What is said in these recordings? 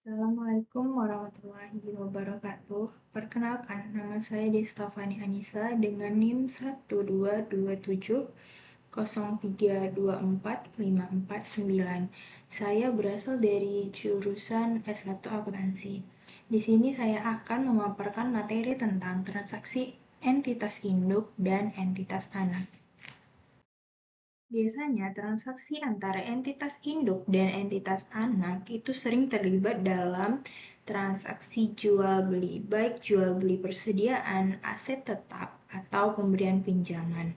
Assalamualaikum warahmatullahi wabarakatuh. Perkenalkan, nama saya Destafani Anissa dengan NIM 12270324549. Saya berasal dari jurusan S1 Akuntansi. Di sini saya akan memaparkan materi tentang transaksi entitas induk dan entitas anak. Biasanya transaksi antara entitas induk dan entitas anak itu sering terlibat dalam transaksi jual beli, baik jual beli persediaan, aset tetap, atau pemberian pinjaman.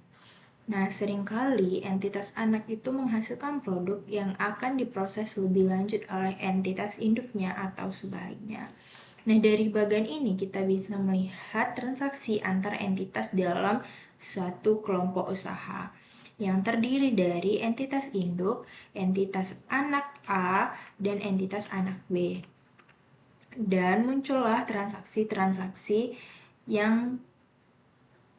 Nah, seringkali entitas anak itu menghasilkan produk yang akan diproses lebih lanjut oleh entitas induknya atau sebaliknya. Nah, dari bagian ini kita bisa melihat transaksi antar entitas dalam suatu kelompok usaha yang terdiri dari entitas induk, entitas anak A, dan entitas anak B. Dan muncullah transaksi-transaksi yang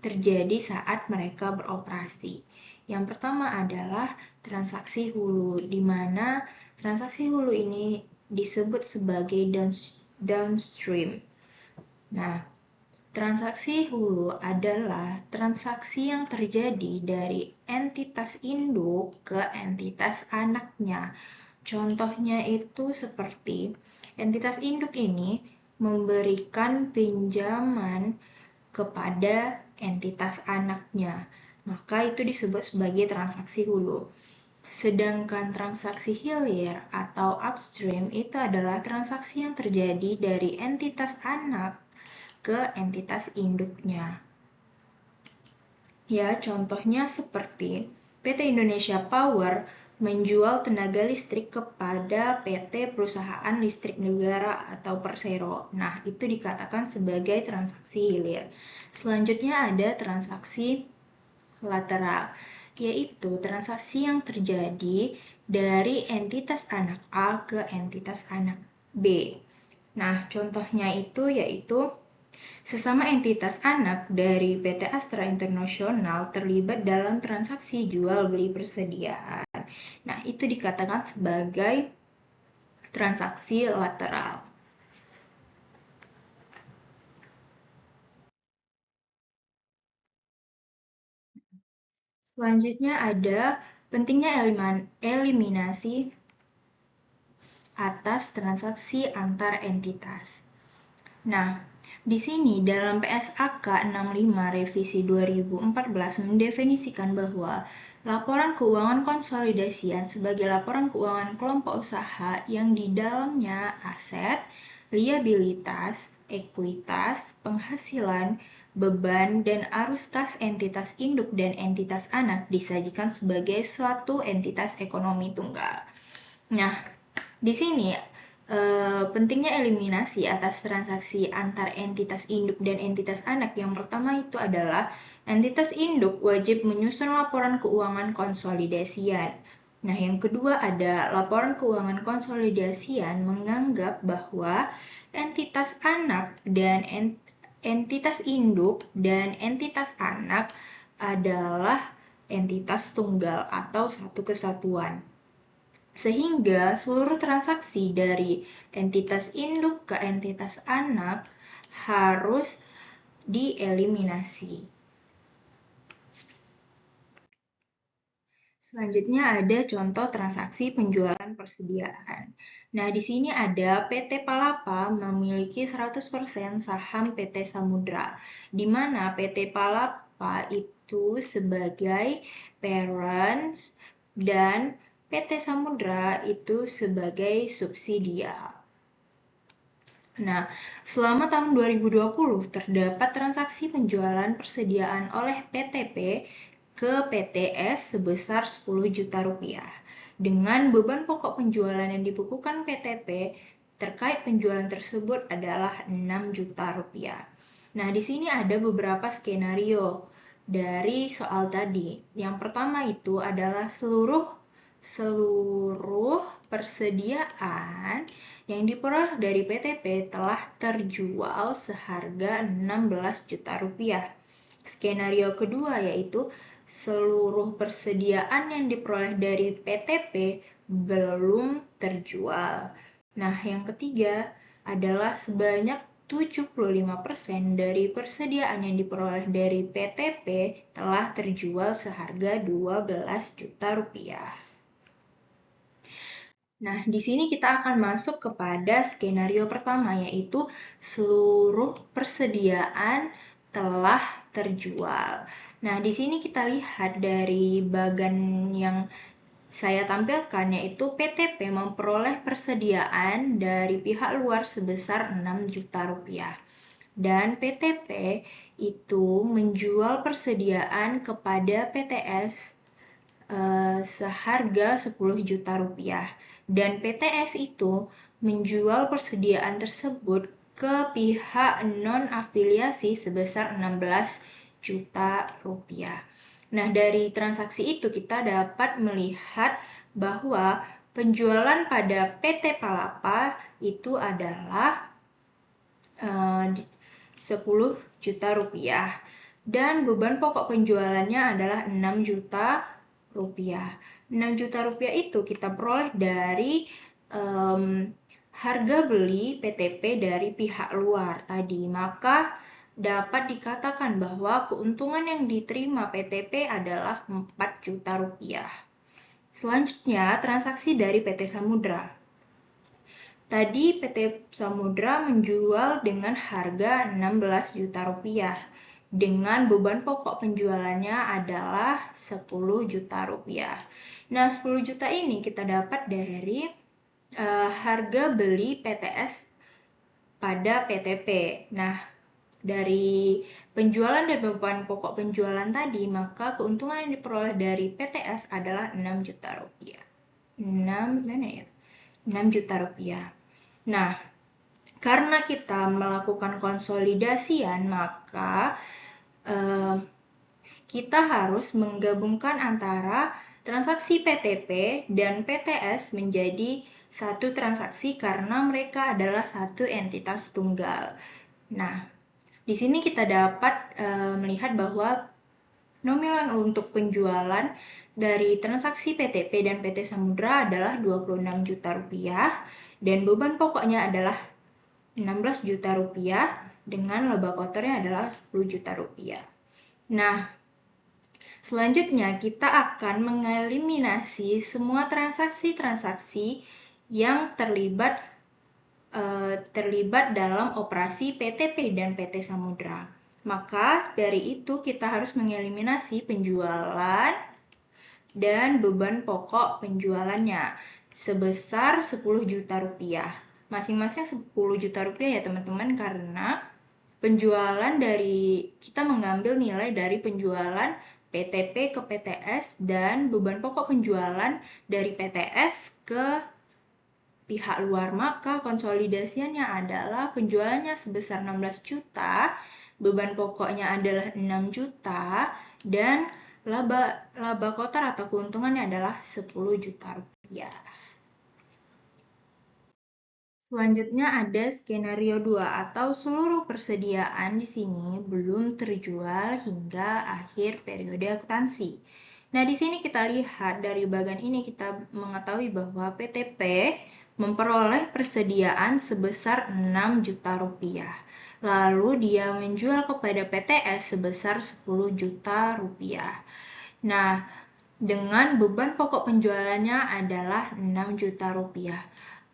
terjadi saat mereka beroperasi. Yang pertama adalah transaksi hulu, di mana transaksi hulu ini disebut sebagai downstream. Nah, transaksi hulu adalah transaksi yang terjadi dari entitas induk ke entitas anaknya. Contohnya itu seperti entitas induk ini memberikan pinjaman kepada entitas anaknya. Maka itu disebut sebagai transaksi hulu. Sedangkan transaksi hilir atau upstream itu adalah transaksi yang terjadi dari entitas anak ke entitas induknya. Ya, contohnya seperti PT Indonesia Power menjual tenaga listrik kepada PT Perusahaan Listrik Negara atau Persero. Nah, itu dikatakan sebagai transaksi hilir. Selanjutnya ada transaksi lateral, yaitu transaksi yang terjadi dari entitas anak A ke entitas anak B. Nah, contohnya itu yaitu sesama entitas anak dari PT Astra Internasional terlibat dalam transaksi jual beli persediaan. Nah, itu dikatakan sebagai transaksi lateral. Selanjutnya ada pentingnya eliminasi atas transaksi antar entitas. Nah, di sini dalam PSAK 65 revisi 2014 mendefinisikan bahwa laporan keuangan konsolidasian sebagai laporan keuangan kelompok usaha yang di dalamnya aset, liabilitas, ekuitas, penghasilan, beban, dan arus kas entitas induk dan entitas anak disajikan sebagai suatu entitas ekonomi tunggal. Nah, di sini pentingnya eliminasi atas transaksi antar entitas induk dan entitas anak. Yang pertama itu adalah entitas induk wajib menyusun laporan keuangan konsolidasian. Nah, yang kedua ada laporan keuangan konsolidasian menganggap bahwa entitas anak dan entitas induk dan entitas anak adalah entitas tunggal atau satu kesatuan. Sehingga seluruh transaksi dari entitas induk ke entitas anak harus dieliminasi. Selanjutnya ada contoh transaksi penjualan persediaan. Nah, di sini ada PT Palapa memiliki 100% saham PT Samudra, di mana PT Palapa itu sebagai parents dan PT Samudra itu sebagai subsidia. Nah, selama tahun 2020 terdapat transaksi penjualan persediaan oleh PTP ke PTS sebesar 10 juta rupiah. Dengan beban pokok penjualan yang dibukukan PTP terkait penjualan tersebut adalah 6 juta rupiah. Nah, di sini ada beberapa skenario dari soal tadi. Yang pertama itu adalah seluruh persediaan yang diperoleh dari PTP telah terjual seharga 16 juta rupiah. Skenario kedua yaitu seluruh persediaan yang diperoleh dari PTP belum terjual. Nah, yang ketiga adalah sebanyak 75% dari persediaan yang diperoleh dari PTP telah terjual seharga 12 juta rupiah. Nah, di sini kita akan masuk kepada skenario pertama, yaitu seluruh persediaan telah terjual. Nah, di sini kita lihat dari bagan yang saya tampilkan, yaitu PTP memperoleh persediaan dari pihak luar sebesar 6 juta rupiah. Dan PTP itu menjual persediaan kepada PTS seharga 10 juta rupiah. Dan PTS itu menjual persediaan tersebut ke pihak non-afiliasi sebesar 16 juta rupiah. Nah, dari transaksi itu kita dapat melihat bahwa penjualan pada PT Palapa itu adalah 10 juta rupiah. Dan beban pokok penjualannya adalah 6 juta rupiah. 6 juta rupiah itu kita peroleh dari harga beli PTP dari pihak luar tadi. Maka dapat dikatakan bahwa keuntungan yang diterima PTP adalah 4 juta rupiah. Selanjutnya, transaksi dari PT Samudra. Tadi PT Samudra menjual dengan harga 16 juta rupiah. Dengan beban pokok penjualannya adalah 10 juta rupiah. Nah, 10 juta ini kita dapat dari harga beli PTS pada PTP. Nah, dari penjualan dan beban pokok penjualan tadi, maka keuntungan yang diperoleh dari PTS adalah 6 juta rupiah. 6 juta rupiah. Nah, karena kita melakukan konsolidasian, maka kita harus menggabungkan antara transaksi PTP dan PTS menjadi satu transaksi karena mereka adalah satu entitas tunggal. Nah, di sini kita dapat melihat bahwa nominal untuk penjualan dari transaksi PTP dan PT Samudra adalah 26 juta rupiah dan beban pokoknya adalah 16 juta rupiah dengan laba kotornya adalah 10 juta rupiah. Nah, selanjutnya kita akan mengeliminasi semua transaksi-transaksi yang terlibat dalam operasi PTP dan PT Samudra. Maka dari itu kita harus mengeliminasi penjualan dan beban pokok penjualannya sebesar 10 juta rupiah. Masing-masing 10 juta rupiah ya teman-teman, karena penjualan dari kita mengambil nilai dari penjualan PTP ke PTS dan beban pokok penjualan dari PTS ke pihak luar, maka konsolidasinya adalah penjualannya sebesar 16 juta, beban pokoknya adalah 6 juta, dan laba kotor atau keuntungannya adalah 10 juta rupiah. Selanjutnya ada skenario 2 atau seluruh persediaan di sini belum terjual hingga akhir periode akuntansi. Nah, di sini kita lihat dari bagian ini kita mengetahui bahwa PTP memperoleh persediaan sebesar 6 juta rupiah. Lalu dia menjual kepada PTS sebesar 10 juta rupiah. Nah, dengan beban pokok penjualannya adalah 6 juta rupiah.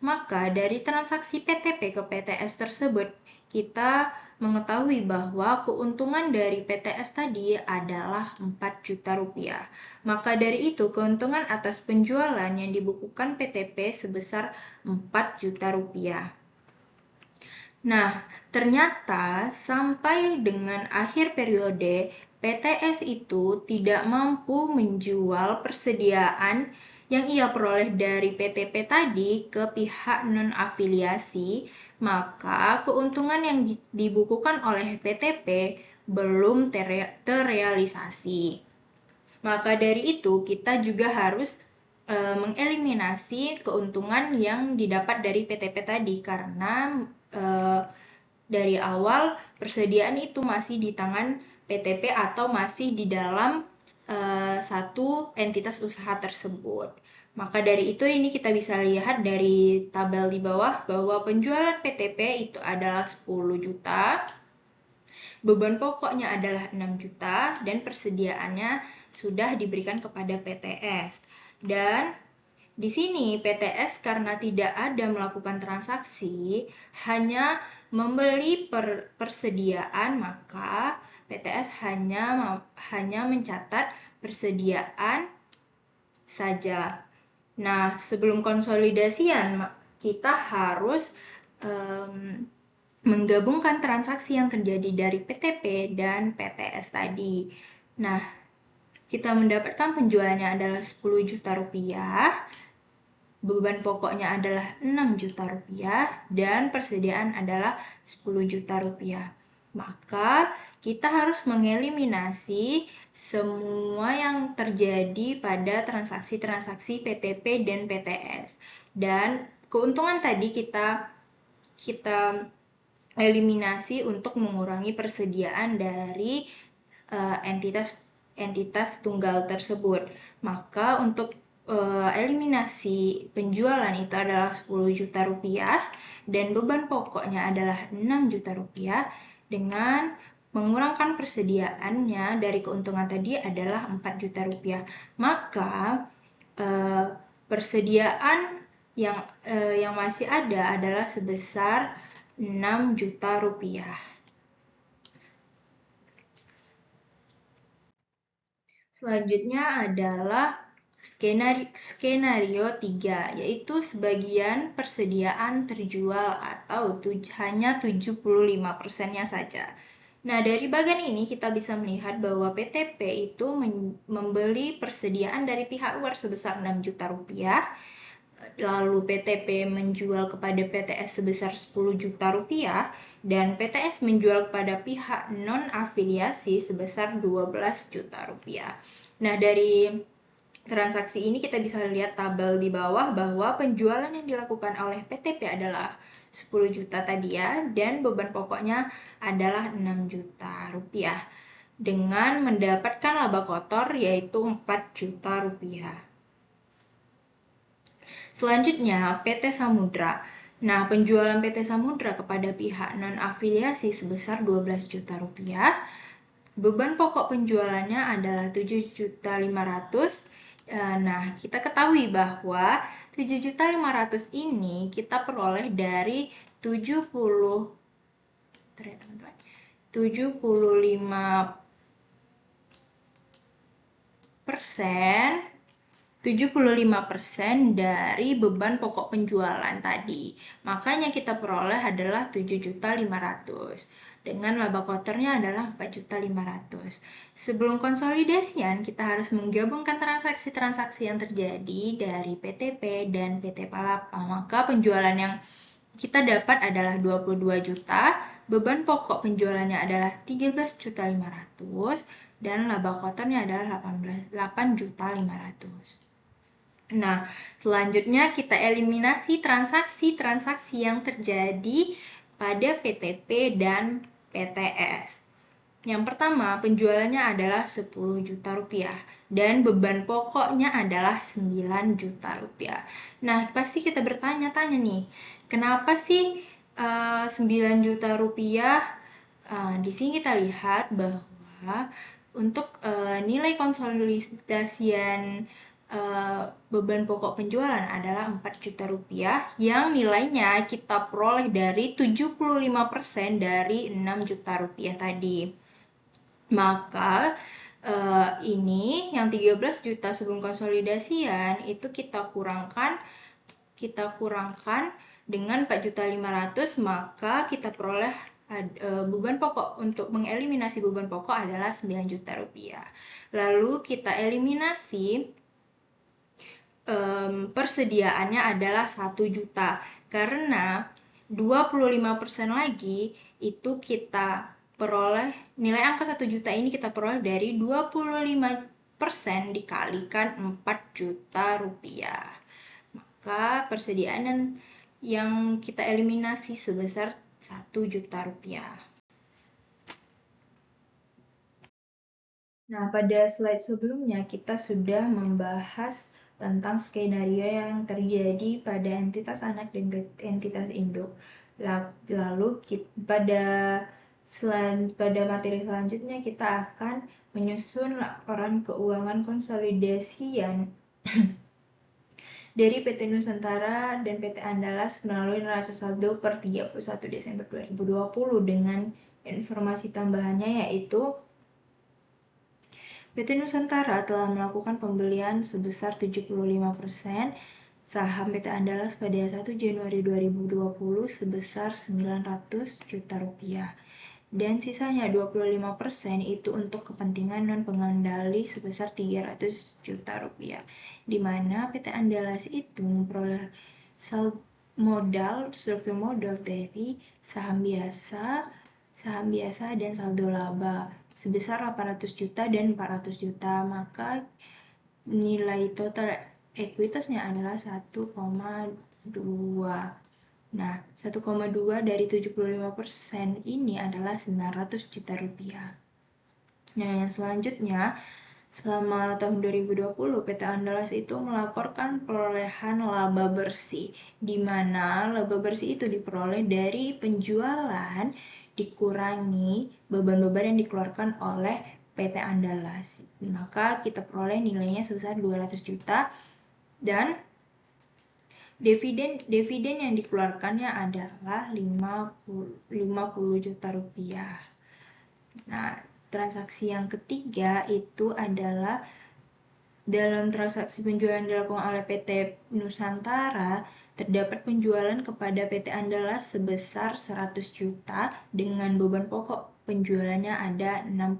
Maka dari transaksi PTP ke PTS tersebut, kita mengetahui bahwa keuntungan dari PTS tadi adalah 4 juta rupiah. Maka dari itu, keuntungan atas penjualan yang dibukukan PTP sebesar 4 juta rupiah. Nah, ternyata sampai dengan akhir periode, PTS itu tidak mampu menjual persediaan yang ia peroleh dari PTP tadi ke pihak non-afiliasi, maka keuntungan yang dibukukan oleh PTP belum terrealisasi. Maka dari itu, kita juga harus mengeliminasi keuntungan yang didapat dari PTP tadi, karena dari awal persediaan itu masih di tangan PTP atau masih di dalam satu entitas usaha tersebut. Maka dari itu ini kita bisa lihat dari tabel di bawah bahwa penjualan PTP itu adalah 10 juta, beban pokoknya adalah 6 juta, dan persediaannya sudah diberikan kepada PTS. Dan di sini PTS karena tidak ada melakukan transaksi, hanya membeli persediaan, maka PTS hanya mencatat persediaan saja. Nah, sebelum konsolidasian, kita harus menggabungkan transaksi yang terjadi dari PTP dan PTS tadi. Nah, kita mendapatkan penjualannya adalah 10 juta rupiah, beban pokoknya adalah 6 juta rupiah, dan persediaan adalah 10 juta rupiah. Maka kita harus mengeliminasi semua yang terjadi pada transaksi-transaksi PTP dan PTS. Dan keuntungan tadi kita eliminasi untuk mengurangi persediaan dari entitas tunggal tersebut. Maka untuk eliminasi penjualan itu adalah 10 juta rupiah dan beban pokoknya adalah 6 juta rupiah, dengan mengurangkan persediaannya dari keuntungan tadi adalah 4 juta rupiah. Maka persediaan yang masih ada adalah sebesar 6 juta rupiah. Selanjutnya adalah skenario 3, yaitu sebagian persediaan terjual atau hanya 75%-nya saja. Nah, dari bagian ini kita bisa melihat bahwa PTP itu membeli persediaan dari pihak luar sebesar 6 juta rupiah, lalu PTP menjual kepada PTS sebesar 10 juta rupiah, dan PTS menjual kepada pihak non-afiliasi sebesar 12 juta rupiah. Nah, dari transaksi ini kita bisa lihat tabel di bawah bahwa penjualan yang dilakukan oleh PTP adalah 10 juta tadi ya, dan beban pokoknya adalah 6 juta rupiah dengan mendapatkan laba kotor yaitu 4 juta rupiah. Selanjutnya PT Samudra. Nah, penjualan PT Samudra kepada pihak non-afiliasi sebesar 12 juta rupiah. Beban pokok penjualannya adalah 7.500.000. Nah, kita ketahui bahwa 7.500.000 ini kita peroleh dari 75% dari beban pokok penjualan tadi. Makanya kita peroleh adalah 7.500.000. Dengan laba kotornya adalah 4.500.000. Sebelum konsolidasian, kita harus menggabungkan transaksi-transaksi yang terjadi dari PTP dan PT Palapa. Maka penjualan yang kita dapat adalah 22 juta, beban pokok penjualannya adalah 13.500.000, dan laba kotornya adalah 8.500.000. Nah, selanjutnya kita eliminasi transaksi-transaksi yang terjadi pada PTP dan PTS. Yang pertama, penjualannya adalah 10 juta rupiah dan beban pokoknya adalah 9 juta rupiah. Nah, pasti kita bertanya-tanya nih, kenapa sih 9 juta rupiah? Di sini kita lihat bahwa untuk nilai konsolidasian beban pokok penjualan adalah 4 juta rupiah yang nilainya kita peroleh dari 75% dari 6 juta rupiah tadi. Maka ini yang 13 juta sebelum konsolidasian itu kita kurangkan dengan 4.500.000, maka kita peroleh beban pokok. Untuk mengeliminasi beban pokok adalah 9 juta rupiah. Lalu kita eliminasi persediaannya adalah 1 juta, karena 25% lagi itu kita peroleh, nilai angka 1 juta ini kita peroleh dari 25% dikalikan 4 juta rupiah. Maka persediaan yang kita eliminasi sebesar 1 juta rupiah. Nah, pada slide sebelumnya kita sudah membahas tentang skenario yang terjadi pada entitas anak dan entitas induk. Lalu pada materi selanjutnya kita akan menyusun laporan keuangan konsolidasian dari PT Nusantara dan PT Andalas melalui neraca saldo per 31 Desember 2020 dengan informasi tambahannya yaitu PT Nusantara telah melakukan pembelian sebesar 75% saham PT Andalas pada 1 Januari 2020 sebesar 900 juta rupiah. Dan sisanya 25% itu untuk kepentingan non-pengendali sebesar 300 juta rupiah. Di mana PT Andalas itu memperoleh struktur modal dari saham biasa dan saldo laba sebesar 800 juta dan 400 juta. Maka nilai total ekuitasnya adalah 1,2. Nah, 1,2 dari 75% ini adalah 900 juta rupiah. Nah, yang selanjutnya, selama tahun 2020, PT Andalas itu melaporkan perolehan laba bersih, di mana laba bersih itu diperoleh dari penjualan dikurangi beban-beban yang dikeluarkan oleh PT Andalas. Maka kita peroleh nilainya sebesar 200 juta dan dividen yang dikeluarkannya adalah 50 juta rupiah. Nah, transaksi yang ketiga itu adalah dalam transaksi penjualan dilakukan oleh PT Nusantara, terdapat penjualan kepada PT Andalas sebesar 100 juta dengan beban pokok penjualannya ada 40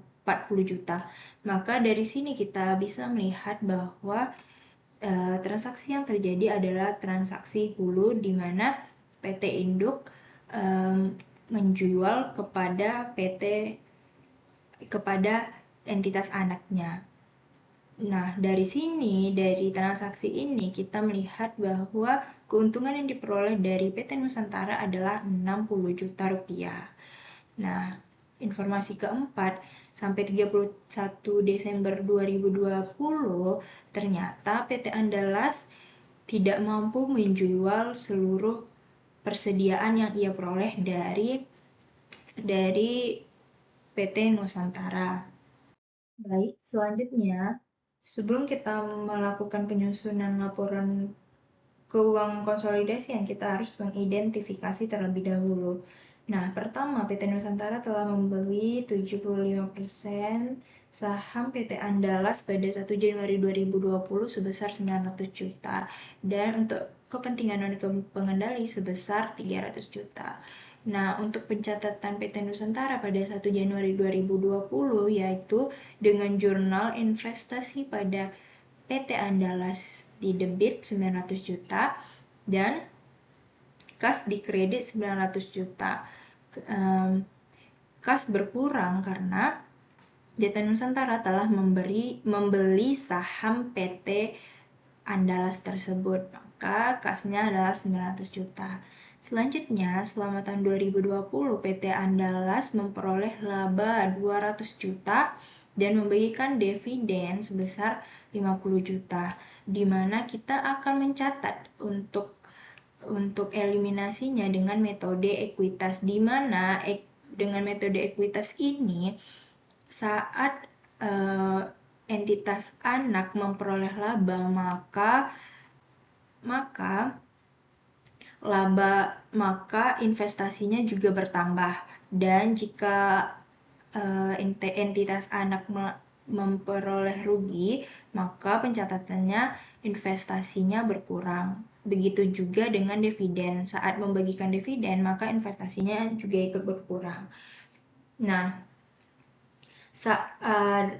juta. Maka dari sini kita bisa melihat bahwa transaksi yang terjadi adalah transaksi hulu di mana PT Induk menjual kepada entitas anaknya. Nah, dari transaksi ini kita melihat bahwa keuntungan yang diperoleh dari PT Nusantara adalah 60 juta rupiah. Nah, informasi keempat, sampai 31 Desember 2020, ternyata PT Andalas tidak mampu menjual seluruh persediaan yang ia peroleh dari PT Nusantara. Baik, selanjutnya, sebelum kita melakukan penyusunan laporan keuangan konsolidasi, kita harus mengidentifikasi terlebih dahulu. Nah, pertama, PT Nusantara telah membeli 75% saham PT Andalas pada 1 Januari 2020 sebesar 900 juta dan untuk kepentingan non-pengendali sebesar 300 juta. Nah, untuk pencatatan PT Nusantara pada 1 Januari 2020 yaitu dengan jurnal investasi pada PT Andalas di debit 900 juta dan kas di kredit 900 juta. Kas berkurang karena PT Nusantara telah membeli saham PT Andalas tersebut, maka kasnya adalah 900 juta. Selanjutnya, selama tahun 2020, PT Andalas memperoleh laba 200 juta dan membagikan dividen sebesar 50 juta, di mana kita akan mencatat untuk eliminasinya dengan metode ekuitas, di mana dengan metode ekuitas ini saat entitas anak memperoleh laba maka investasinya juga bertambah, dan jika entitas anak memperoleh rugi, maka pencatatannya investasinya berkurang. Begitu juga dengan dividen. Saat membagikan dividen, maka investasinya juga ikut berkurang. Nah,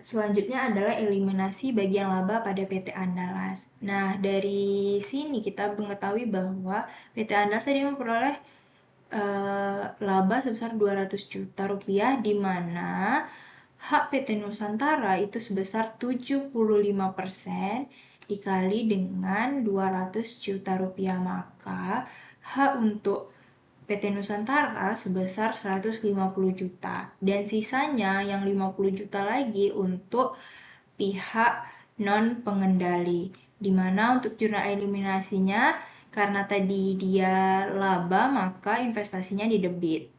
selanjutnya adalah eliminasi bagian laba pada PT Andalas. Nah, dari sini kita mengetahui bahwa PT Andalas tadi memperoleh laba sebesar 200 juta rupiah, di mana hak PT Nusantara itu sebesar 75% dikali dengan 200 juta rupiah, maka hak untuk PT Nusantara sebesar 150 juta dan sisanya yang 50 juta lagi untuk pihak non pengendali. di mana untuk jurnal eliminasinya, karena tadi dia laba, maka investasinya di debit.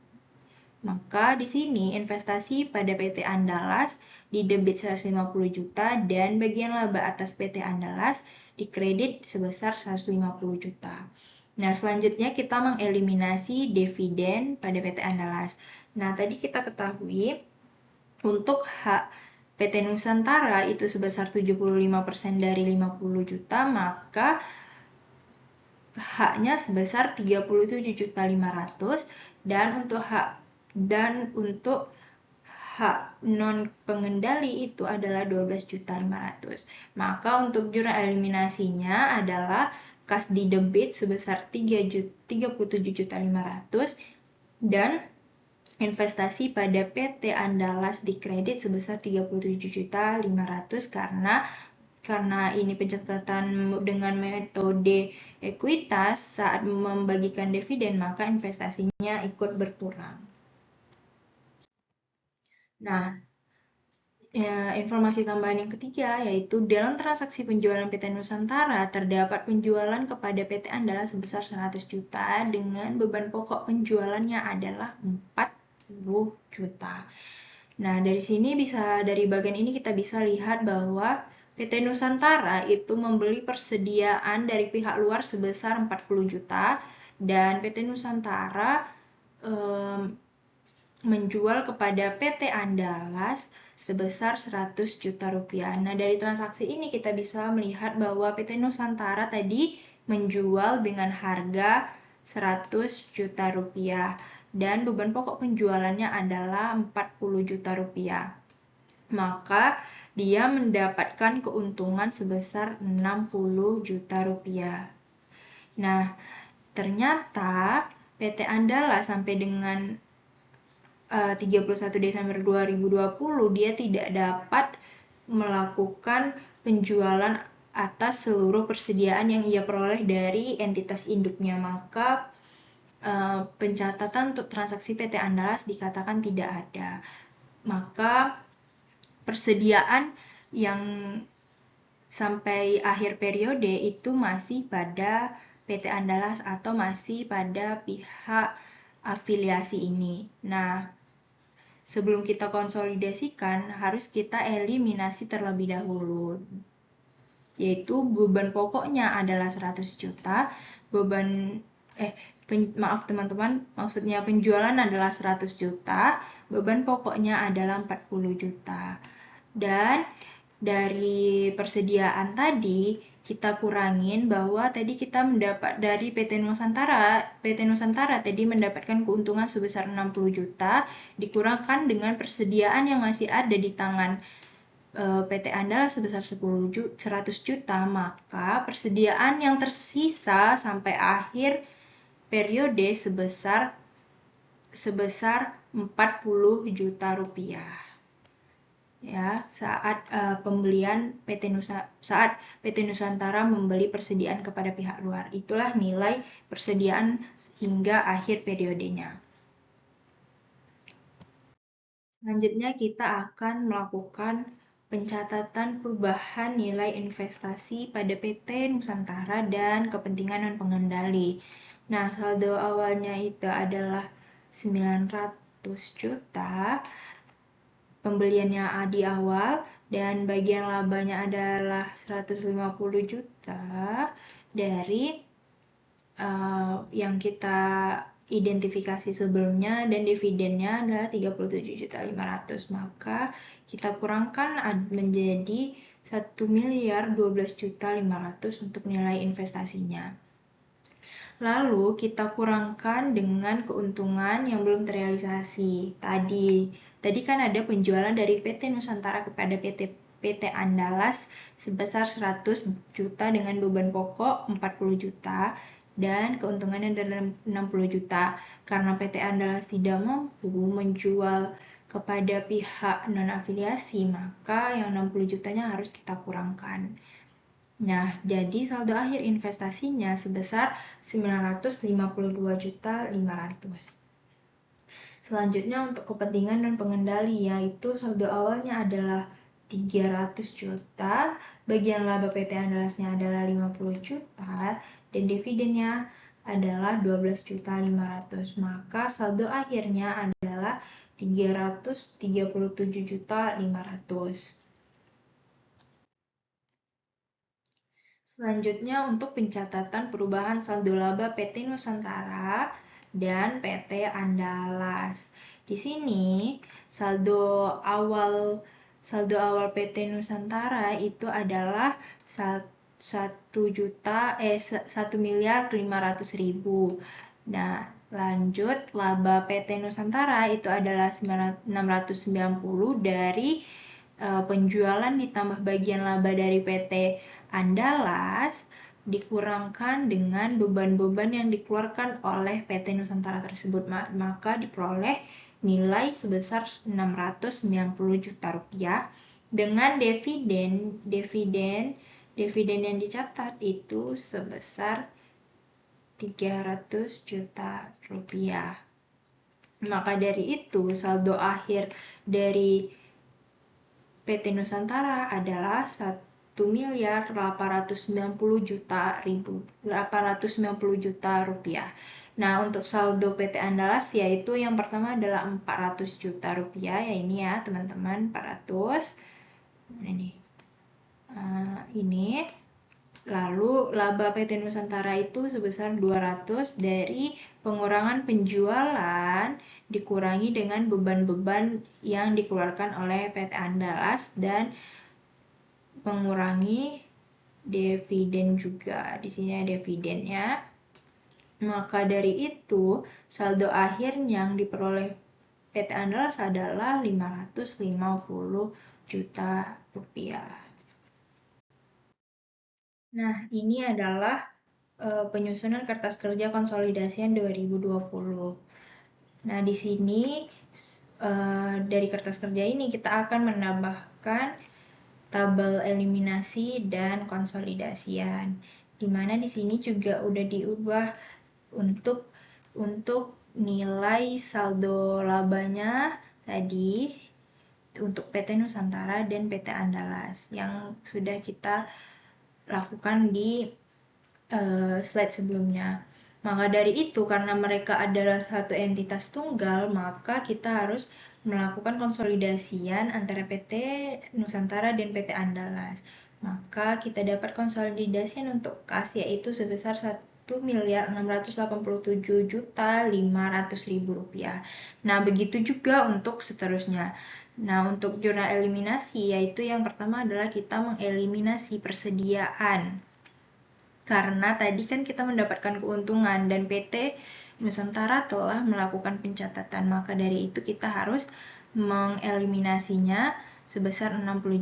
Maka di sini investasi pada PT Andalas di debit 150 juta dan bagian laba atas PT Andalas di kredit sebesar 150 juta. Nah, selanjutnya kita mengeliminasi dividen pada PT Andalas. Nah, tadi kita ketahui untuk hak PT Nusantara itu sebesar 75% dari 50 juta, maka haknya sebesar 37.500.000 dan untuk hak non pengendali itu adalah 12.500.000. Maka untuk jurnal eliminasinya adalah kas di debit sebesar 37.500.000 dan investasi pada PT Andalas di kredit sebesar 37.500.000 karena ini pencatatan dengan metode ekuitas saat membagikan dividen, maka investasinya ikut berkurang. Nah, informasi tambahan yang ketiga yaitu dalam transaksi penjualan PT Nusantara terdapat penjualan kepada PT Andalas sebesar 100 juta dengan beban pokok penjualannya adalah 40 juta. Nah, dari bagian ini kita bisa lihat bahwa PT Nusantara itu membeli persediaan dari pihak luar sebesar 40 juta dan PT Nusantara menjual kepada PT Andalas sebesar 100 juta rupiah. Nah, dari transaksi ini kita bisa melihat bahwa PT Nusantara tadi menjual dengan harga 100 juta rupiah dan beban pokok penjualannya adalah 40 juta rupiah. Maka dia mendapatkan keuntungan sebesar 60 juta rupiah. Nah, ternyata PT Andalas sampai dengan 31 Desember 2020 dia tidak dapat melakukan penjualan atas seluruh persediaan yang ia peroleh dari entitas induknya, maka pencatatan untuk transaksi PT Andalas dikatakan tidak ada. Maka persediaan yang sampai akhir periode itu masih pada PT Andalas atau masih pada pihak afiliasi ini. Nah, sebelum kita konsolidasikan harus kita eliminasi terlebih dahulu, yaitu beban pokoknya adalah 100 juta, maaf teman-teman, maksudnya penjualan adalah 100 juta, beban pokoknya adalah 40 juta. Dan dari persediaan tadi kita kurangin bahwa tadi kita mendapat dari PT Nusantara tadi mendapatkan keuntungan sebesar 60 juta dikurangkan dengan persediaan yang masih ada di tangan PT Andalas sebesar 100 juta, maka persediaan yang tersisa sampai akhir periode sebesar 40 juta rupiah. Ya, saat PT Nusantara membeli persediaan kepada pihak luar. Itulah nilai persediaan hingga akhir periodenya. Selanjutnya kita akan melakukan pencatatan perubahan nilai investasi pada PT Nusantara dan kepentingan non pengendali. Nah, saldo awalnya itu adalah 900 juta. Pembeliannya di awal dan bagian labanya adalah 150 juta dari yang kita identifikasi sebelumnya dan dividennya adalah 37.500.000, maka kita kurangkan menjadi 1.012.500.000 untuk nilai investasinya. Lalu kita kurangkan dengan keuntungan yang belum terrealisasi. Tadi kan ada penjualan dari PT Nusantara kepada PT Andalas sebesar 100 juta dengan beban pokok 40 juta dan keuntungannya adalah 60 juta. Karena PT Andalas tidak mampu menjual kepada pihak non-afiliasi, maka yang 60 jutanya harus kita kurangkan. Nah, jadi saldo akhir investasinya sebesar 952.500.000. Selanjutnya untuk kepentingan non pengendali, yaitu saldo awalnya adalah 300 juta, bagian laba PT Andalasnya adalah 50 juta, dan dividennya adalah 12.500.000. Maka saldo akhirnya adalah 337.500.000. Selanjutnya untuk pencatatan perubahan saldo laba PT Nusantara dan PT Andalas. Di sini saldo awal PT Nusantara itu adalah 1.500.000. Nah, lanjut laba PT Nusantara itu adalah 690 dari penjualan ditambah bagian laba dari PT Andalas dikurangkan dengan beban-beban yang dikeluarkan oleh PT Nusantara tersebut, maka diperoleh nilai sebesar 690 juta rupiah dengan dividen yang dicatat itu sebesar 300 juta rupiah. Maka dari itu saldo akhir dari PT Nusantara adalah 1.890 juta rupiah. Nah, untuk saldo PT Andalas yaitu yang pertama adalah 400 juta rupiah, ya ini ya teman-teman, 400. Ini. Lalu laba PT Nusantara itu sebesar 200 dari pengurangan penjualan dikurangi dengan beban-beban yang dikeluarkan oleh PT Andalas dan mengurangi dividen juga. Di sini ada dividennya. Maka dari itu, saldo akhir yang diperoleh PT Andalas adalah 550 juta rupiah. Nah, ini adalah penyusunan kertas kerja konsolidasian 2020. Nah, di sini dari kertas kerja ini kita akan menambahkan tabel eliminasi dan konsolidasian, dimana di sini juga udah diubah untuk nilai saldo labanya tadi untuk PT Nusantara dan PT Andalas yang sudah kita lakukan di slide sebelumnya. Maka dari itu, karena mereka adalah satu entitas tunggal, maka kita harus melakukan konsolidasian antara PT Nusantara dan PT Andalas. Maka kita dapat konsolidasian untuk kas yaitu sebesar 1.687.500.000 rupiah. Nah, begitu juga untuk seterusnya. Nah, untuk jurnal eliminasi yaitu yang pertama adalah kita mengeliminasi persediaan. Karena tadi kan kita mendapatkan keuntungan dan PT Nusantara telah melakukan pencatatan, maka dari itu kita harus mengeliminasinya sebesar 60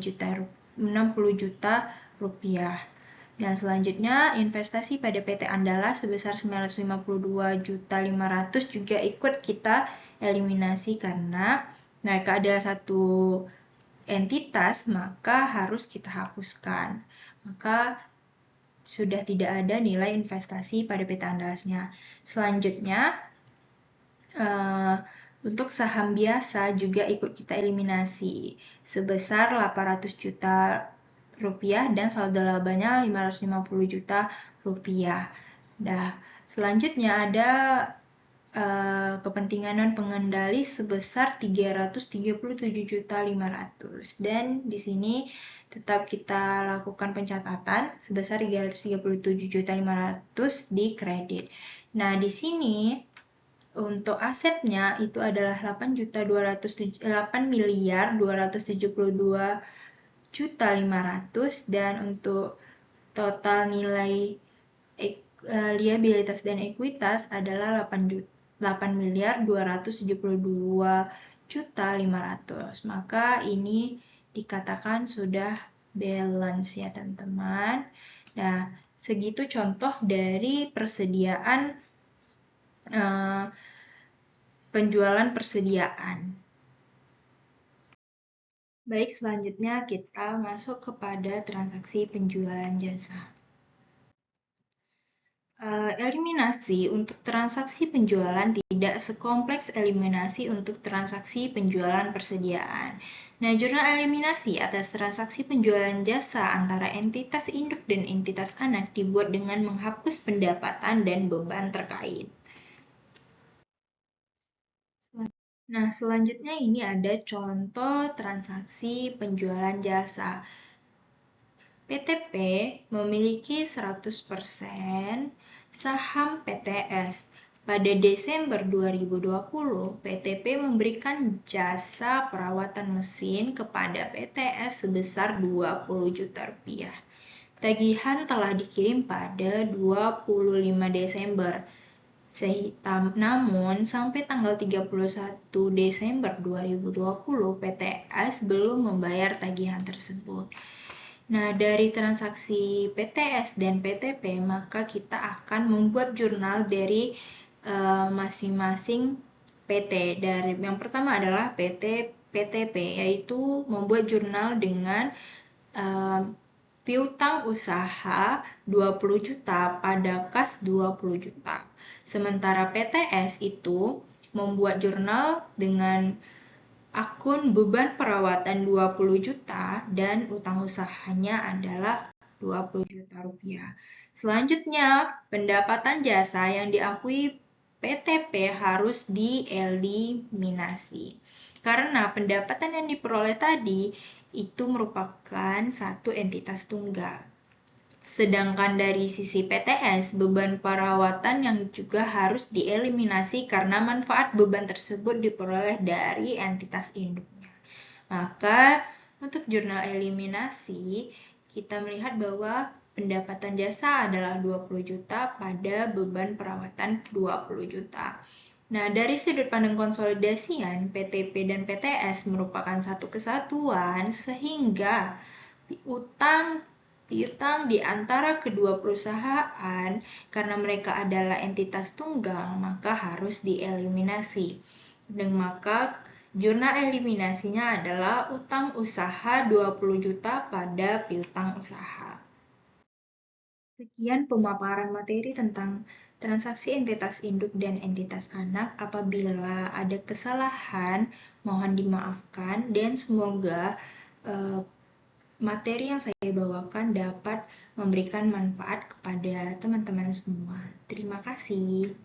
juta rupiah. Dan selanjutnya investasi pada PT Andalas sebesar 952.500.000 juga ikut kita eliminasi karena mereka adalah satu entitas, maka harus kita hapuskan. Maka sudah tidak ada nilai investasi pada PT Andalasnya. Selanjutnya, untuk saham biasa juga ikut kita eliminasi sebesar 800 juta rupiah dan saldo labanya 550 juta rupiah. Nah, selanjutnya ada kepentingan non pengendali sebesar 337.500.000 dan di sini tetap kita lakukan pencatatan sebesar 337.500.000 di kredit. Nah, di sini untuk asetnya itu adalah 8.272.500.000 dan untuk total nilai liabilitas dan ekuitas adalah 8.272.500.000. Maka ini dikatakan sudah balance ya teman-teman. Nah, segitu contoh dari persediaan penjualan persediaan. Baik, selanjutnya kita masuk kepada transaksi penjualan jasa. Eliminasi untuk transaksi penjualan tidak sekompleks eliminasi untuk transaksi penjualan persediaan. Nah, jurnal eliminasi atas transaksi penjualan jasa antara entitas induk dan entitas anak dibuat dengan menghapus pendapatan dan beban terkait. Nah, selanjutnya ini ada contoh transaksi penjualan jasa. PTP memiliki 100% saham PTS. Pada Desember 2020, PTP memberikan jasa perawatan mesin kepada PTS sebesar 20 juta rupiah. Tagihan telah dikirim pada 25 Desember. Namun, sampai tanggal 31 Desember 2020, PTS belum membayar tagihan tersebut. Nah, dari transaksi PTS dan PTP, maka kita akan membuat jurnal dari masing-masing PT. Dari yang pertama adalah PTP, yaitu membuat jurnal dengan piutang usaha 20 juta pada kas 20 juta. Sementara PTS itu membuat jurnal dengan akun beban perawatan 20 juta dan utang usahanya adalah 20 juta rupiah. Selanjutnya, pendapatan jasa yang diakui PTP harus dieliminasi. Karena pendapatan yang diperoleh tadi itu merupakan satu entitas tunggal. Sedangkan dari sisi PTS, beban perawatan yang juga harus dieliminasi karena manfaat beban tersebut diperoleh dari entitas induknya. Maka, untuk jurnal eliminasi, kita melihat bahwa pendapatan jasa adalah 20 juta pada beban perawatan 20 juta. Nah, dari sudut pandang konsolidasian, PTP dan PTS merupakan satu kesatuan sehingga piutang di antara kedua perusahaan karena mereka adalah entitas tunggal, maka harus dieliminasi. Dan maka jurnal eliminasinya adalah utang usaha 20 juta pada piutang usaha. Sekian pemaparan materi tentang transaksi entitas induk dan entitas anak. Apabila ada kesalahan, mohon dimaafkan dan semoga materi yang saya bawakan dapat memberikan manfaat kepada teman-teman semua. Terima kasih.